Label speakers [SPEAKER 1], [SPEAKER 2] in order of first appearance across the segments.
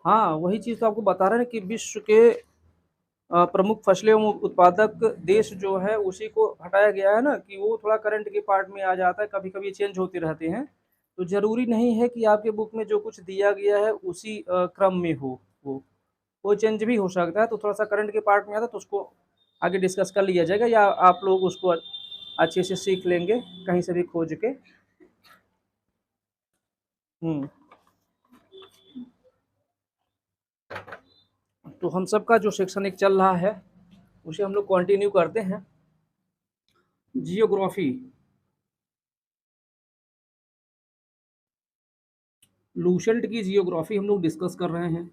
[SPEAKER 1] हाँ, वही चीज़ तो आपको बता रहे हैं कि विश्व के प्रमुख फसलें एवं उत्पादक देश जो है उसी को हटाया गया है ना, कि वो थोड़ा करंट के पार्ट में आ जाता है, कभी-कभी चेंज होते रहते हैं। तो ज़रूरी नहीं है कि आपके बुक में जो कुछ दिया गया है उसी क्रम में हो वो। कोई चेंज भी हो सकता है, तो थोड़ा-सा करंट के पार्ट में आता है तो उसको आगे डिस्कस कर लिया जाएगा, या आप लोग उसको अच्छे से सीख लेंगे कहीं से भी खोज के। हुँ। तो हम सबका जो सेक्शन 1 चल रहा है, उसे हम लोग कंटिन्यू करते हैं। जियोग्राफी, लूसेंट की जियोग्राफी हम लोग डिस्कस कर रहे हैं।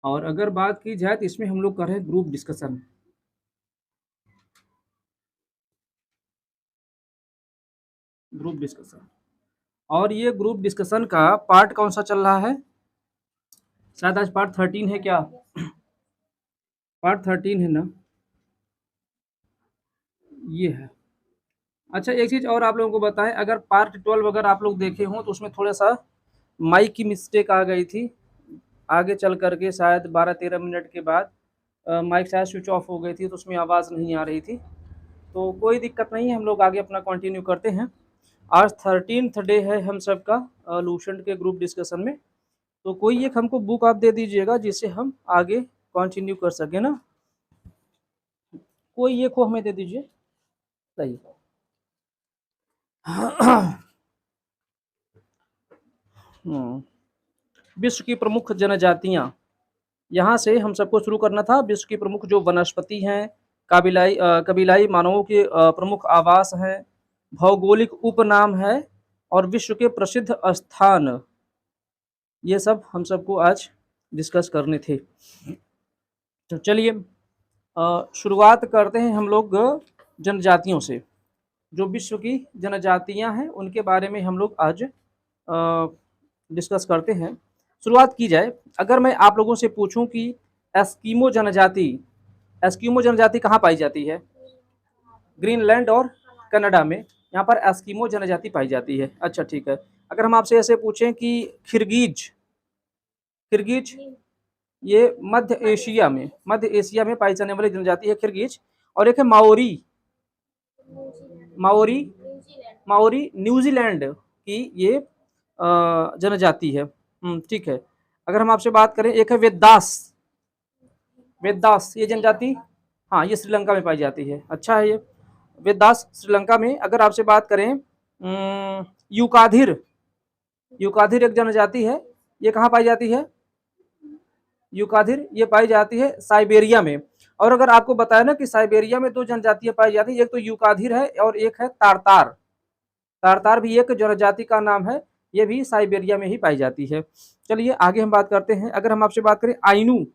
[SPEAKER 1] और अगर बात की जाए तो इसमें हम लोग कर रहे हैं ग्रुप डिस्कशन। ग्रुप डिस्कशन, और ये ग्रुप डिस्कशन का पार्ट कौन सा चल रहा है? शायद आज पार्ट 13 है क्या? पार्ट 13 है ना? ये है। अच्छा, एक चीज़ और आप लोगों को बताएं, अगर पार्ट 12 अगर आप लोग देखे हों तो उसमें थोड़ा सा माइक की मिस्टेक आ गई थी। आगे चल करके शायद 12-13 मिनट के बाद माइक शायद स्विच ऑफ हो गई थी, तो उसमें आवाज़ नहीं आ रही थी। तो कोई दिक्कत नहीं है, हम लोग आगे अपना कंटिन्यू करते हैं। आज 13th डे है हम सबका लूसेंट के ग्रुप डिस्कशन में। तो कोई एक हमको बुक आप दे दीजिएगा जिससे हम आगे कंटिन्यू कर सकें ना। कोई एक को हमें दे दीजिए। सही। विश्व की प्रमुख जनजातियां, यहाँ से हम सबको शुरू करना था। विश्व की प्रमुख जो वनस्पति हैं, कबीलाई मानवों के प्रमुख आवास हैं, भौगोलिक उपनाम है, और विश्व के प्रसिद्ध स्थान, ये सब हम सबको आज डिस्कस करने थे। तो चलिए शुरुआत करते हैं हम लोग जनजातियों से। जो विश्व की जनजातियां हैं उनके बारे में हम लोग आज डिस्कस करते हैं। शुरुआत की जाए, अगर मैं आप लोगों से पूछूं कि एस्किमो जनजाति, एस्किमो जनजाति कहाँ पाई जाती है? ग्रीनलैंड और कनाडा में यहाँ पर एस्किमो जनजाति पाई जाती है। अच्छा ठीक है। अगर हम आपसे ऐसे पूछें कि खिरगीज, खिरगीज ये मध्य एशिया में पाई जाने वाली जनजाति है खिरगीज। और एक है माओरी, माओरी, माओरी न्यूजीलैंड की ये जनजाति है। ठीक है। अगर हम आपसे बात करें, एक है वेदास, वेदास ये जनजाति, हाँ ये श्रीलंका में पाई जाती है। अच्छा है ये वेदास श्रीलंका में। अगर आपसे बात करें यूकाधिर, यूकाधिर एक जनजाति है, ये कहाँ पाई जाती है? यूकाधिर ये पाई जाती है साइबेरिया में। और अगर आपको बताया ना कि साइबेरिया में दो जनजातियां पाई जाती है, एक तो यूकाधिर है और एक है तारतार। तारतार भी एक जनजाति का नाम है, ये भी साइबेरिया में ही पाई जाती है। चलिए आगे हम बात करते हैं। अगर हम आपसे बात करें आइनू,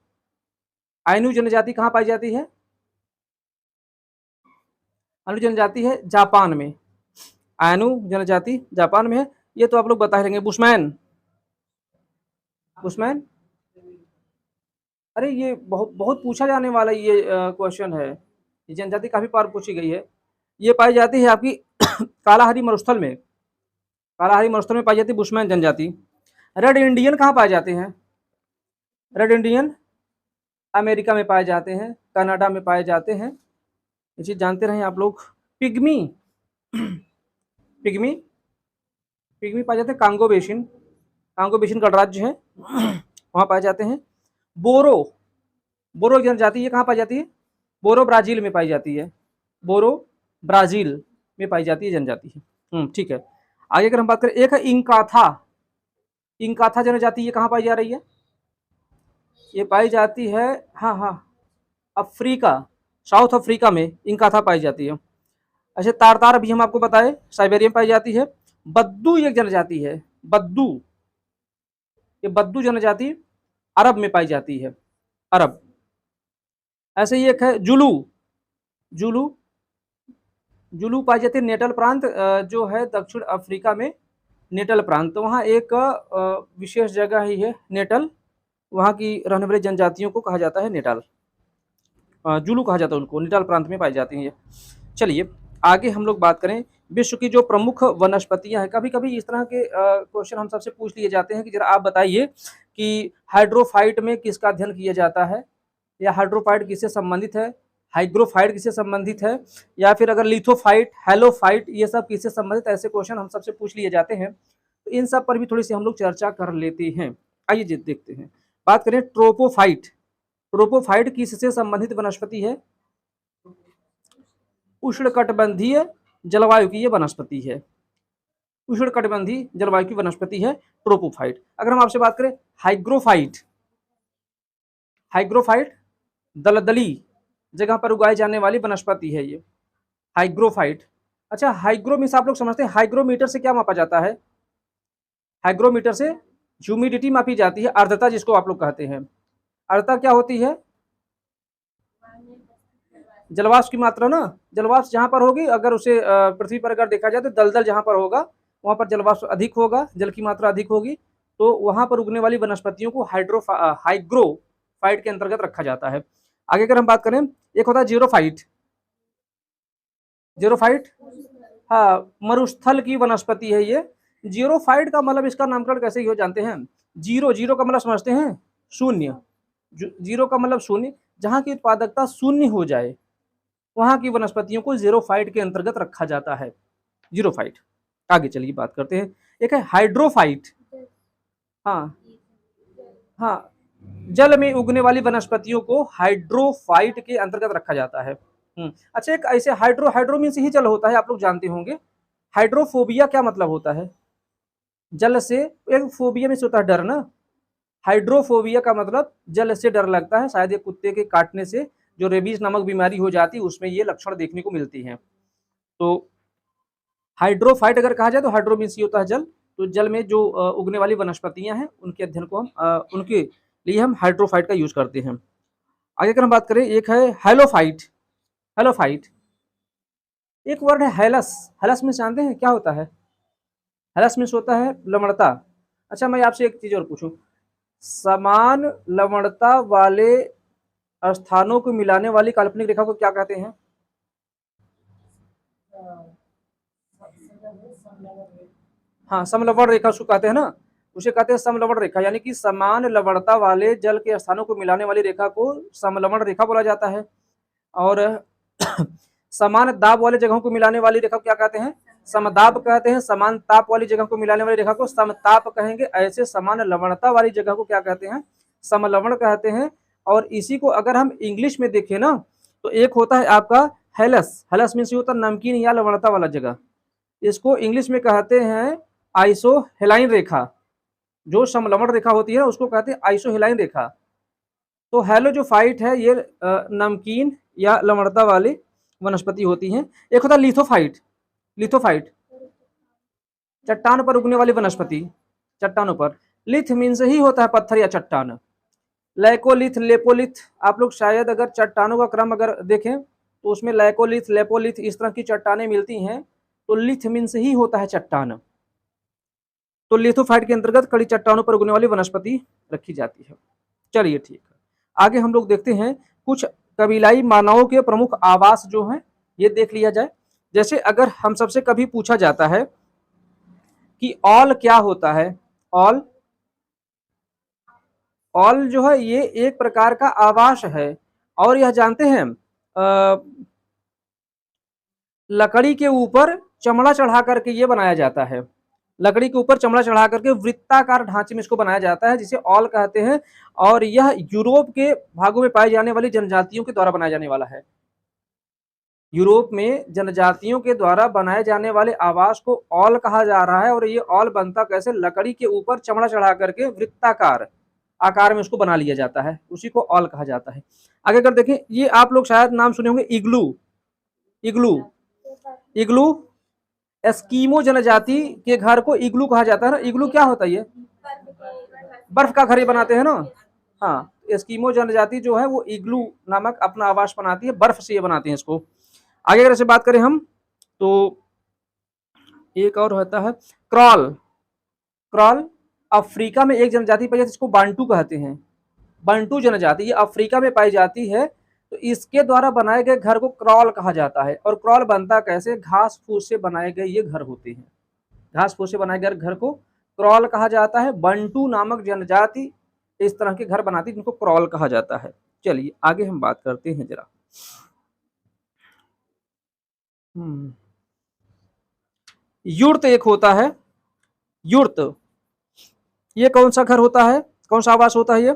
[SPEAKER 1] आइनू जनजाति कहाँ पाई जाती है? आइनू जनजाति है जापान में, आइनू जनजाति जापान में है। ये तो आप लोग बता रहेंगे। बुशमैन, बुशमैन, अरे ये बहुत बहुत पूछा जाने वाला ये क्वेश्चन है। ये जनजाति काफी बार पूछी गई है। ये पाई जाती है आपकी कालाहारी मरुस्थल में, कालाहारी मरुस्थल में पाई जाती है बुशमैन जनजाति। रेड इंडियन कहाँ पाए जाते हैं? रेड इंडियन अमेरिका में पाए जाते हैं, कनाडा में पाए जाते हैं। ये चीज़ जानते रहें आप लोग। पिग्मी, पिग्मी, पिग्मी पाए जाते हैं कांगो बेसिन, कांगो बेसिन गणराज्य है वहाँ पाए जाते हैं। बोरो, बोरो जनजाति ये कहाँ पाई जाती है? बोरो ब्राज़ील में पाई जाती है, बोरो ब्राज़ील में पाई जाती है जनजाति है। ठीक है। आगे अगर हम बात करें, एक है इंकाथा, इंकाथा जनजाति ये कहाँ पाई जा रही है? ये पाई जाती है, हाँ हाँ, अफ्रीका, साउथ अफ्रीका में इंकाथा पाई जाती है। अच्छा तारतार भी हम आपको बताए साइबेरिया में पाई जाती है। बद्दू एक जनजाति है, बद्दू, ये बद्दू जनजाति अरब में पाई जाती है, अरब। ऐसे ही एक है जुलू, जुलू, जुलू पाई जाती है नेटल प्रांत जो है दक्षिण अफ्रीका में, नेटल प्रांत। तो वहाँ एक विशेष जगह ही है नेटल, वहाँ की रहने वाली जनजातियों को कहा जाता है नेटाल, जुलू कहा जाता है उनको, नेटाल प्रांत में पाई जाती हैं ये। चलिए आगे हम लोग बात करें विश्व की जो प्रमुख वनस्पतियां हैं। कभी कभी इस तरह के क्वेश्चन हम सबसे पूछ लिए जाते हैं कि जरा आप बताइए कि हाइड्रोफाइट में किसका अध्ययन किया जाता है, या हाइड्रोफाइट किससे संबंधित है, हाइग्रोफाइट किससे संबंधित है, या फिर अगर लिथोफाइट, हेलोफाइट, ये सब किससे संबंधित, ऐसे क्वेश्चन हम सबसे पूछ लिए जाते हैं। तो इन सब पर भी थोड़ी सी हम लोग चर्चा कर लेते हैं। आइए देखते हैं। बात करें ट्रोपोफाइट। ट्रोपोफाइट किससे संबंधित वनस्पति है? उष्णकटिबंधीय जलवायु की ये वनस्पति है। उष्णकटिबंधीय जलवायु की वनस्पति है ट्रोपोफाइट। अगर हम आपसे बात करें हाइग्रोफाइट, हाइग्रोफाइट दलदली जगह पर उगाई जाने वाली वनस्पति है ये हाइग्रोफाइट। अच्छा, हाइग्रो मीन्स आप लोग समझते हैं हाइग्रोमीटर से क्या मापा जाता है? हाइग्रोमीटर से ह्यूमिडिटी मापी जाती है, आर्द्रता जिसको आप लोग कहते हैं। आर्द्रता क्या होती है? जलवाष्प की मात्रा ना, जलवाष्प जहां पर होगी, अगर उसे पृथ्वी पर अगर देखा जाए तो दलदल जहां पर होगा वहां पर जलवाष्प अधिक होगा, जल की मात्रा अधिक होगी, तो वहां पर उगने वाली वनस्पतियों को हाइग्रोफाइट के अंतर्गत रखा जाता है। आगे अगर हम बात करें, एक होता है जीरोफाइट। जीरोफाइट, हाँ, मरुस्थल की वनस्पति है ये। जीरोफाइट का मतलब, इसका नामकरण कैसे हो जानते हैं? जीरो, जीरो का मतलब समझते हैं शून्य। जीरो का मतलब शून्य, जहां की उत्पादकता शून्य हो जाए वहां की वनस्पतियों को जीरोफाइट के अंतर्गत रखा जाता है। जीरोफाइट। आगे चलिए बात करते हैं। एक है हाइड्रोफाइट। हाँ, हाँ, जल में उगने वाली वनस्पतियों को हाइड्रोफाइट के अंतर्गत रखा जाता है। अच्छा, एक ऐसे हाइड्रो मीन्स ही जल होता है, आप लोग जानते होंगे। हाइड्रोफोबिया क्या मतलब होता है? जल से, एक फोबिया मीन्स होता है डर ना। हाइड्रोफोबिया का मतलब जल से डर लगता है, शायद ये कुत्ते के काटने से जो रेबीज नामक बीमारी हो जाती है उसमें ये लक्षण देखने को मिलती हैं। तो हाइड्रोफाइट अगर कहा जाए तो हाइड्रो मीन्स ये होता है जल। तो जल में जो उगने वाली वनस्पतियां हैं उनके अध्ययन को हम उनके लिए हम हाइड्रोफाइट का यूज करते हैं। आगे अगर हम बात करें, एक है हेलोफाइट। हेलोफाइट, एक वर्ड है हेलस। हेलस में जानते हैं क्या होता है? हेलस में होता है लवणता। अच्छा, मैं आपसे एक चीज और पूछूं, समान लवणता वाले स्थानों को मिलाने वाली काल्पनिक रेखा को क्या कहते हैं? हाँ, समलवण रेखा उसको कहते हैं ना, उसे कहते हैं समलवण रेखा। यानी कि समान लवणता वाले जल के स्थानों को मिलाने वाली रेखा को समलवण रेखा बोला जाता है। और समान दाब वाले जगहों को मिलाने वाली रेखा को क्या कहते हैं? समदाब कहते हैं। समान ताप वाली जगह को मिलाने वाली रेखा को समताप कहेंगे। ऐसे समान लवणता वाली जगह को क्या कहते हैं? समलवण कहते हैं। और इसी को अगर हम इंग्लिश में देखें ना, तो एक होता है आपका हेलस। हेलस मीन्स होता है नमकीन या लवणता वाला जगह। इसको इंग्लिश में कहते हैं आइसोहेलाइन रेखा। जो समलवण रेखा होती है उसको कहते हैं आइसोहेलाइन रेखा। तो हेलोजोफाइट है ये नमकीन या लवणता वाली वनस्पति होती हैं। एक होता है लिथोफाइट। लिथोफाइट चट्टान पर उगने वाली वनस्पति। चट्टानों पर, लिथ मीन्स ही होता है पत्थर या चट्टान। लैकोलिथ, लेपोलिथ, आप लोग शायद अगर चट्टानों का क्रम अगर देखें तो उसमें लैकोलिथ, लेपोलिथ इस तरह की चट्टानें मिलती हैं। तो लिथ मीन्स ही होता है चट्टान। तो लिथोफाइट के अंतर्गत कड़ी चट्टानों पर उगने वाली वनस्पति रखी जाती है। चलिए ठीक है, आगे हम लोग देखते हैं कुछ कबीलाई मानवों के प्रमुख आवास जो हैं ये देख लिया जाए। जैसे अगर हम सबसे कभी पूछा जाता है कि ऑल क्या होता है? ऑल, ऑल जो है ये एक प्रकार का आवास है। और यह जानते हैं लकड़ी के ऊपर चमड़ा चढ़ा करके ये बनाया जाता है। लकड़ी के ऊपर चमड़ा चढ़ा करके वृत्ताकार ढांचे में इसको बनाया जाता है, जिसे ऑल कहते हैं। और यह यूरोप के भागों में पाई जाने वाली जनजातियों के द्वारा बनाया जाने वाला है। यूरोप में जनजातियों के द्वारा बनाए जाने वाले आवास को ऑल कहा जा रहा है। और ये ऑल बनता कैसे? लकड़ी के ऊपर चमड़ा चढ़ा करके वृत्ताकार आकार में उसको बना लिया जाता है, उसी को ऑल कहा जाता है। आगे अगर देखें, ये आप लोग शायद नाम सुने होंगे, इग्लू। इग्लू, इग्लू एस्कीमो जनजाति के घर को इग्लू कहा जाता है ना। इग्लू क्या होता है? ये बर्फ का घर बनाते हैं ना। हाँ, एस्कीमो जनजाति जो है वो इग्लू नामक अपना आवास बनाती है, बर्फ से ये बनाते हैं इसको। आगे अगर से बात करें हम, तो एक और होता है क्रॉल। क्रॉल अफ्रीका में एक जनजाति पाई जाती है, इसको बांटू कहते हैं। बांटू जनजाति ये अफ्रीका में पाई जाती है। तो इसके द्वारा बनाए गए घर को क्रॉल कहा जाता है। और क्रॉल बनता कैसे? घास फूस से बनाए गए ये घर होते हैं। घास फूस से बनाए गए घर को क्रॉल कहा जाता है। बंटू नामक जनजाति इस तरह के घर बनाती है जिनको क्रॉल कहा जाता है। चलिए आगे हम बात करते हैं जरा। युर्त एक होता है। युर्त ये कौन सा घर होता है, कौन सा आवास होता है? ये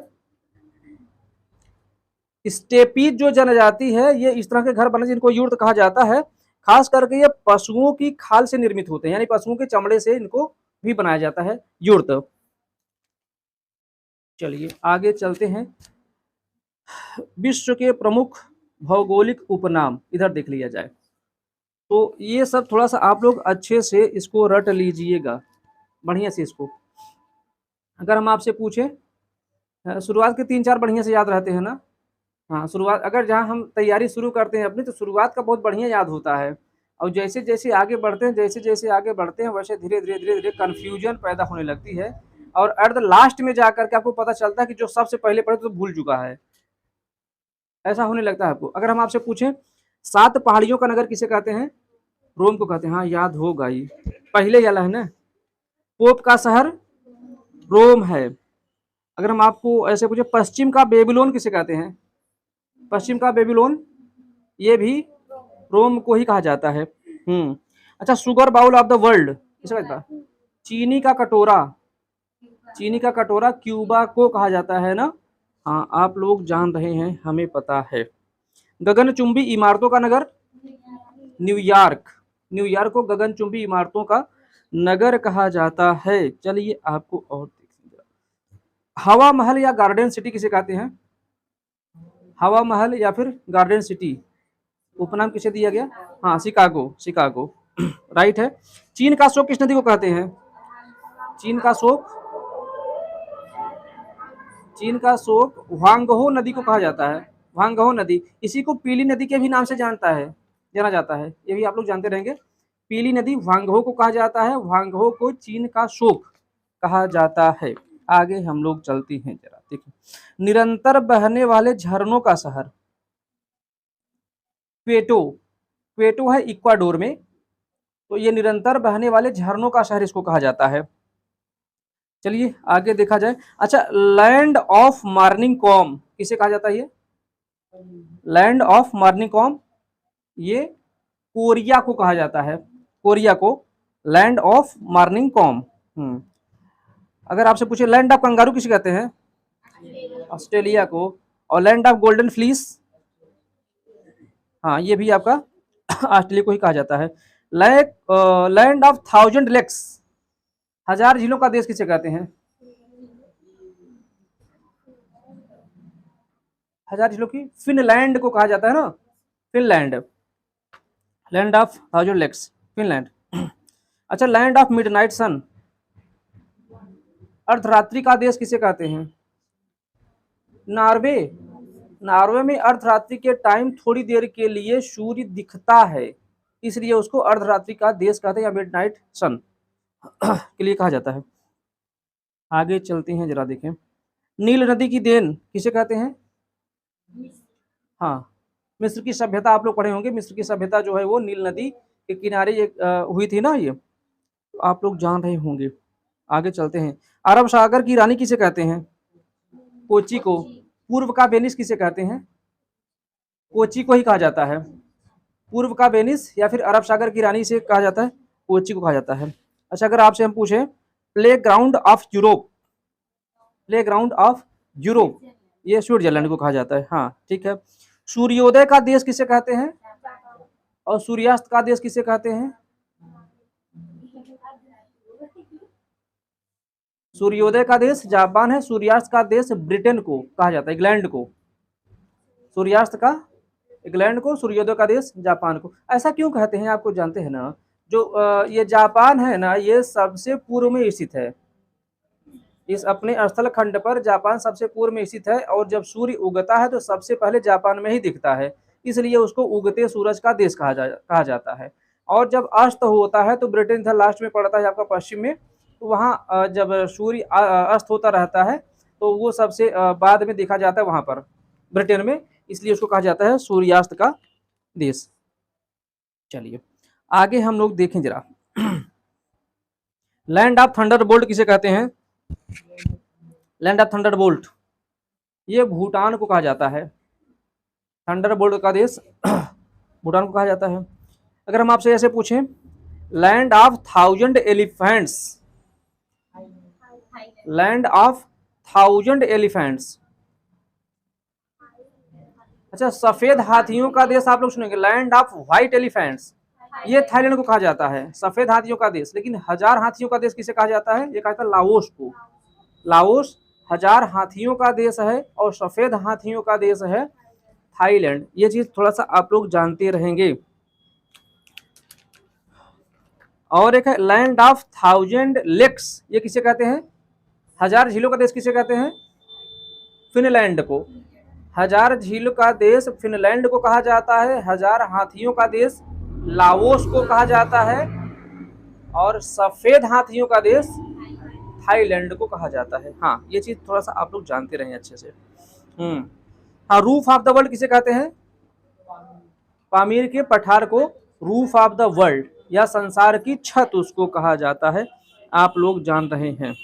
[SPEAKER 1] स्टेपीज जो जनजाति है ये इस तरह के घर बने जिनको युर्त कहा जाता है। खास करके ये पशुओं की खाल से निर्मित होते हैं, यानी पशुओं के चमड़े से इनको भी बनाया जाता है युर्त। चलिए आगे चलते हैं। विश्व के प्रमुख भौगोलिक उपनाम इधर देख लिया जाए। तो ये सब थोड़ा सा आप लोग अच्छे से इसको रट लीजिएगा, बढ़िया से इसको। अगर हम आपसे पूछें, शुरुआत के 3-4 बढ़िया से याद रहते हैं ना? हाँ, शुरुआत अगर जहाँ हम तैयारी शुरू करते हैं अपनी, तो शुरुआत का बहुत बढ़िया याद होता है। और जैसे जैसे आगे बढ़ते हैं, जैसे जैसे आगे बढ़ते हैं, वैसे धीरे धीरे धीरे धीरे कन्फ्यूजन पैदा होने लगती है। और एट द लास्ट में जाकर के आपको पता चलता है कि जो सबसे पहले पढ़े तो भूल चुका है, ऐसा होने लगता है आपको। अगर हम आपसे पूछें 7 पहाड़ियों का नगर किसे कहते हैं? रोम को कहते हैं। हाँ याद होगा, ये पहले वाला है ना। पोप का शहर रोम है। अगर हम आपको ऐसे पूछे पश्चिम का बेबीलोन किसे कहते हैं? पश्चिम का बेबीलोन ये भी रोम को ही कहा जाता है। अच्छा, sugar bowl of the world किसे कहता है? चीनी का कटोरा, चीनी का कटोरा क्यूबा को कहा जाता है ना। हाँ आप लोग जान रहे हैं, हमें पता है। गगनचुंबी इमारतों का नगर न्यूयॉर्क। न्यूयॉर्क को गगनचुंबी इमारतों का नगर कहा जाता है। चलिए आपको और हवा महल या गार्डन सिटी किसे कहते हैं? हवा महल या फिर गार्डन सिटी उपनाम किसे दिया गया? हाँ शिकागो, शिकागो राइट है। चीन का शोक किस नदी को कहते हैं? चीन का शोक, चीन का शोक ह्वांगहो नदी को कहा जाता है। ह्वांगहो नदी, इसी को पीली नदी के भी नाम से जाना जाता है। ये भी आप लोग जानते रहेंगे। पीली नदी ह्वांगहो को कहा जाता है। ह्वांगहो को चीन का शोक कहा जाता है। आगे हम लोग चलते हैं जरा, देखिए। निरंतर बहने वाले झरनों का शहर क्वेटो। क्वेटो है इक्वाडोर में, तो ये निरंतर बहने वाले झरनों का शहर इसको कहा जाता है। चलिए आगे देखा जाए। अच्छा, लैंड ऑफ मॉर्निंग कॉम किसे कहा जाता है? ये लैंड ऑफ मॉर्निंग कॉम ये कोरिया को कहा जाता है। कोरिया को लैंड ऑफ मॉर्निंग कॉम। अगर आपसे पूछे लैंड ऑफ कंगारू किसे कहते हैं? ऑस्ट्रेलिया को। और लैंड ऑफ गोल्डन फ्लीस, हाँ ये भी आपका ऑस्ट्रेलिया को ही कहा जाता है। लैंड ऑफ 1000 लेक्स, 1000 झीलों का देश किसे कहते हैं? 1000 झीलों की फिनलैंड को कहा जाता है ना, Finland. Land of 1000 lakes Finland. अच्छा, लैंड ऑफ मिडनाइट सन, अर्धरात्रि का देश किसे कहते हैं? नॉर्वे। नॉर्वे में अर्धरात्रि के टाइम थोड़ी देर के लिए सूर्य दिखता है, इसलिए उसको अर्धरात्रि का देश कहते हैं या मिडनाइट सन के लिए कहा जाता है। आगे चलते हैं जरा, देखें। नील नदी की देन किसे कहते हैं? हाँ, मिस्र की सभ्यता आप लोग पढ़े होंगे। मिस्र की सभ्यता जो है वो नील नदी के किनारे हुई थी ना, ये आप लोग जान रहे होंगे। आगे चलते हैं। अरब सागर की रानी किसे कहते हैं? कोची को। पूर्व का वेनिस किसे कहते हैं? कोची को ही कहा जाता है। पूर्व का वेनिस या फिर अरब सागर की रानी से कहा जाता है, कोची को कहा जाता है। अच्छा, अगर आपसे हम पूछें play ground of Europe, play ground of Europe ये स्विट्जरलैंड को कहा जाता है। हाँ ठीक है। सूर्योदय का देश किसे कहते हैं और सूर्यास्त का देश किसे कहते हैं? सूर्योदय का देश जापान है, सूर्यास्त का देश ब्रिटेन को कहा जाता है, इंग्लैंड को। सूर्यास्त का इंग्लैंड को, सूर्योदय का देश जापान को। ऐसा क्यों कहते हैं आपको जानते हैं ना? जो ये जापान है ना, ये सबसे पूर्व में स्थित है। इस अपने स्थल खंड पर जापान सबसे पूर्व में स्थित है, और जब सूर्य उगता है तो सबसे पहले जापान में ही दिखता है, इसलिए उसको उगते सूरज का देश कहा जाता है। और जब अस्त होता है तो ब्रिटेन था लास्ट में पड़ता है आपका पश्चिम में, तो वहाँ जब सूर्य अस्त होता रहता है तो वो सबसे बाद में देखा जाता है वहाँ पर ब्रिटेन में, इसलिए उसको कहा जाता है सूर्यास्त का देश। चलिए आगे हम लोग देखें जरा। लैंड ऑफ थंडरबोल्ट किसे कहते हैं? लैंड ऑफ थंडरबोल्ट, ये भूटान को कहा जाता है। थंडरबोल्ट का देश भूटान को कहा जाता है। अगर हम आपसे ऐसे पूछें, land of thousand elephants, land of thousand elephants, अच्छा सफेद हाथियों का देश आप लोग सुनेंगे, लैंड ऑफ व्हाइट एलिफेंट्स, ये थाईलैंड को कहा जाता है, सफेद हाथियों का देश। लेकिन हजार हाथियों का देश किसे कहा जाता है? ये कहा जाता है लाओस को। लाओस हजार हाथियों का देश है और सफेद हाथियों का देश है थाईलैंड। ये चीज थोड़ा सा आप लोग जानते रहेंगे। और एक है लैंड ऑफ थाउजेंड लेक्स, ये किसे कहते हैं? हजार झीलों का देश किसे कहते हैं? फिनलैंड को। हजार झील का देश फिनलैंड को कहा जाता है। हजार हाथियों का देश लाओस को कहा जाता है और सफेद हाथियों का देश थाईलैंड को कहा जाता है। हाँ, ये चीज थोड़ा सा आप लोग जानते रहें अच्छे से। हाँ, रूफ ऑफ द वर्ल्ड किसे कहते हैं? पामीर के पठार को रूफ ऑफ द वर्ल्ड या संसार की छत उसको कहा जाता है, आप लोग जान रहे हैं।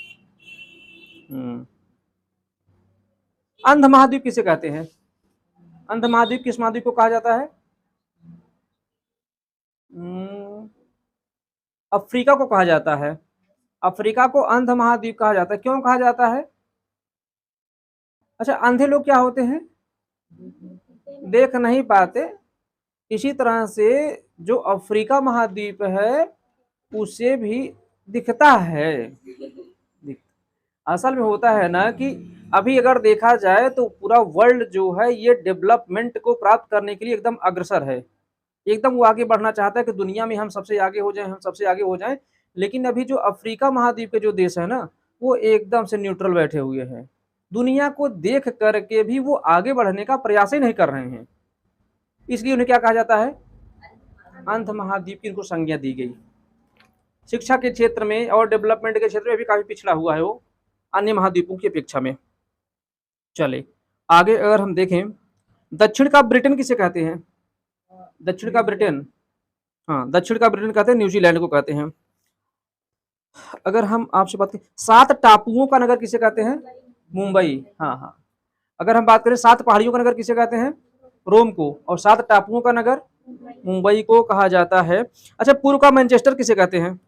[SPEAKER 1] अंध महाद्वीप किसे कहते हैं? अंध महाद्वीप किस महाद्वीप को कहा जाता है? अफ्रीका को कहा जाता है। अफ्रीका को अंध महाद्वीप कहा जाता है। क्यों कहा जाता है? अच्छा, अंधे लोग क्या होते हैं? देख नहीं पाते। इसी तरह से जो अफ्रीका महाद्वीप है उसे भी दिखता है। असल में होता है ना कि अभी अगर देखा जाए तो पूरा वर्ल्ड जो है ये डेवलपमेंट को प्राप्त करने के लिए एकदम अग्रसर है। एकदम वो आगे बढ़ना चाहता है कि दुनिया में हम सबसे आगे हो जाएं, हम सबसे आगे हो जाएं। लेकिन अभी जो अफ्रीका महाद्वीप के जो देश है ना, वो एकदम से न्यूट्रल बैठे हुए हैं। दुनिया को देख करके भी वो आगे बढ़ने का प्रयास ही नहीं कर रहे हैं। इसलिए उन्हें क्या कहा जाता है? अंध महाद्वीप की इनको संज्ञा दी गई। शिक्षा के क्षेत्र में और डेवलपमेंट के क्षेत्र में भी काफी पिछड़ा हुआ है वो अन्य महाद्वीपों की अपेक्षा में। चले आगे अगर हम देखें, दक्षिण का ब्रिटेन किसे कहते हैं? दक्षिण का ब्रिटेन, हाँ दक्षिण का ब्रिटेन कहते हैं, न्यूजीलैंड को कहते हैं। अगर हम आपसे बात करें, 7 टापुओं का नगर किसे कहते हैं? मुंबई। हाँ हाँ। अगर हम बात करें 7 पहाड़ियों का नगर किसे कहते हैं? रोम को। और 7 टापुओं का नगर मुंबई को कहा जाता है। अच्छा, पूर्व का मैनचेस्टर किसे कहते हैं?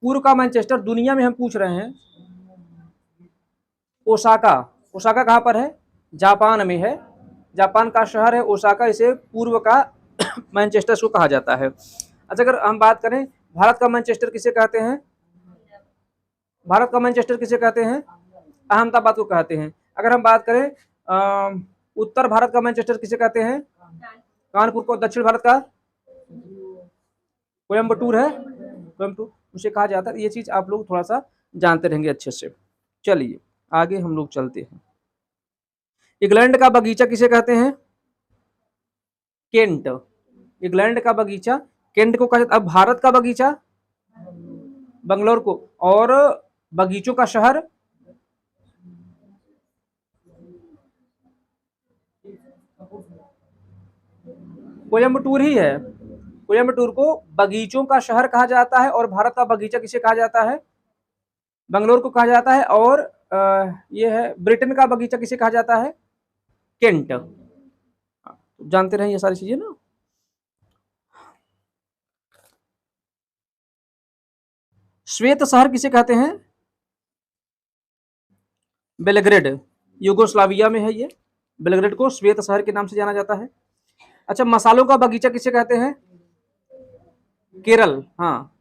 [SPEAKER 1] पूर्व का मैनचेस्टर दुनिया में हम पूछ रहे हैं। ओसाका, ओसाका कहाँ पर है? जापान में है। जापान का शहर है ओसाका, इसे पूर्व का मैनचेस्टर को कहा जाता है। अच्छा, अगर हम बात करें भारत का मैनचेस्टर किसे कहते हैं? भारत का मैनचेस्टर किसे कहते हैं? अहमदाबाद को कहते हैं। अगर हम बात करें उत्तर भारत का मैनचेस्टर किसे कहते हैं? कानपुर को। दक्षिण भारत का कोयम्बटूर है, कोयम्बटूर उसे कहा जाता है। ये चीज आप लोग थोड़ा सा जानते रहेंगे अच्छे से। चलिए आगे हम लोग चलते हैं। इंग्लैंड का बगीचा किसे कहते हैं? केंट। इंग्लैंड का बगीचा केंट को कहा जाता है। अब भारत का बगीचा बंगलोर को। और बगीचों का शहर कोयम्बटूर ही है। कोयम्बटूर को बगीचों का शहर कहा जाता है। और भारत का बगीचा किसे कहा जाता है? बंगलोर को कहा जाता है। और ये है ब्रिटेन का बगीचा किसे कहा जाता है? केंट। जानते रहे ये सारी चीजें ना। श्वेत शहर किसे कहते हैं? बेलग्रेड, यूगोस्लाविया में है ये। बेलग्रेड को श्वेत शहर के नाम से जाना जाता है। अच्छा, मसालों का बगीचा किसे कहते हैं? केरल। हाँ,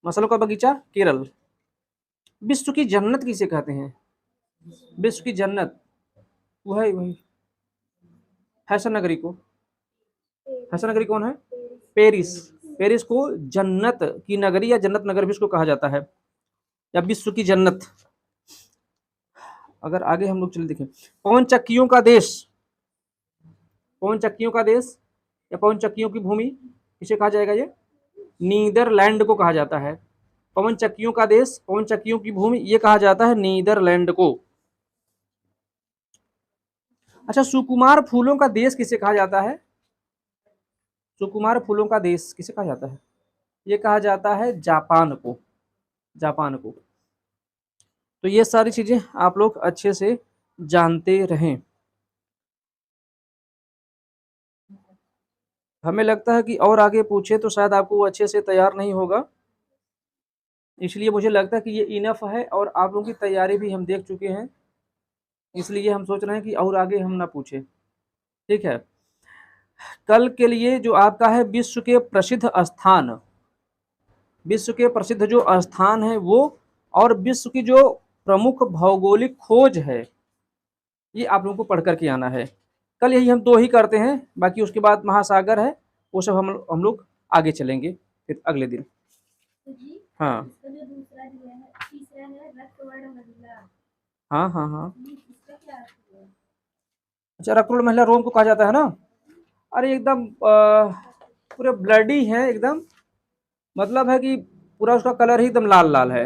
[SPEAKER 1] मसालों का बगीचा केरल। विश्व की जन्नत किसे कहते हैं? विश्व की जन्नत वही वही फैशन नगरी को। फैशन नगरी कौन है? पेरिस। पेरिस को जन्नत की नगरी या जन्नत नगर भी इसको कहा जाता है, या विश्व की जन्नत। अगर आगे हम लोग चले देखें, पवन चक्कियों का देश, पवन चक्कियों का देश या पवन चक्कियों की भूमि किसे कहा जाएगा? ये नीदरलैंड को कहा जाता है। पवन चक्कियों का देश, पवन चक्कियों की भूमि, ये कहा जाता है नीदरलैंड को। अच्छा, सुकुमार फूलों का देश किसे कहा जाता है? सुकुमार फूलों का देश किसे कहा जाता है? ये कहा जाता है जापान को, जापान को। तो ये सारी चीज़ें आप लोग अच्छे से जानते रहें। हमें लगता है कि और आगे पूछे तो शायद आपको वो अच्छे से तैयार नहीं होगा, इसलिए मुझे लगता है कि ये इनफ है और आप लोगों की तैयारी भी हम देख चुके हैं, इसलिए हम सोच रहे हैं कि और आगे हम ना पूछें। ठीक है, कल के लिए जो आपका है विश्व के प्रसिद्ध स्थान, विश्व के प्रसिद्ध जो स्थान है वो, और विश्व की जो प्रमुख भौगोलिक खोज है, ये आप लोगों को पढ़ कर के आना है। कल यही हम 2 ही करते हैं, बाकी उसके बाद महासागर है, वो सब हम लोग आगे चलेंगे फिर अगले दिन। हाँ। हाँ, हाँ, हाँ। अच्छा, रक्तवर्ण महिला रोम को कहा जाता है ना? अरे एकदम पूरे ब्लडी है एकदम, मतलब है कि पूरा उसका कलर ही एकदम लाल-लाल है,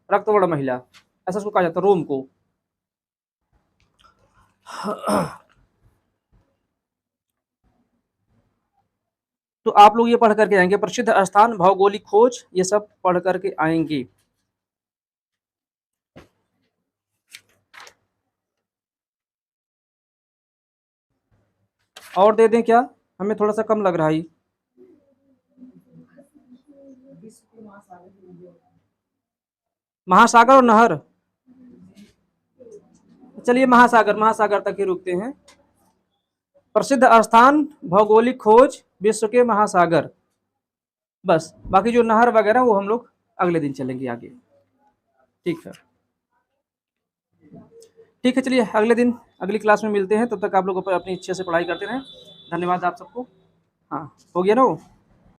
[SPEAKER 1] रक्तवर्ण महिला, ऐसा उसको कहा जाता है रोम को। तो आप लोग ये पढ़ करके आएंगे, प्रसिद्ध स्थान, भौगोलिक खोज, ये सब पढ़ करके आएंगे। और दे दें क्या? हमें थोड़ा सा कम लग रहा है। महासागर और नहर, चलिए महासागर, महासागर तक ही रुकते हैं। प्रसिद्ध स्थान, भौगोलिक खोज, विश्व के महासागर, बस। बाकी जो नहर वगैरह वो हम लोग अगले दिन चलेंगे आगे। ठीक है, ठीक है, चलिए अगले दिन अगली क्लास में मिलते हैं, तब तक आप लोग अपनी अच्छे से पढ़ाई करते रहें। धन्यवाद आप सबको। हाँ, हो गया ना वो?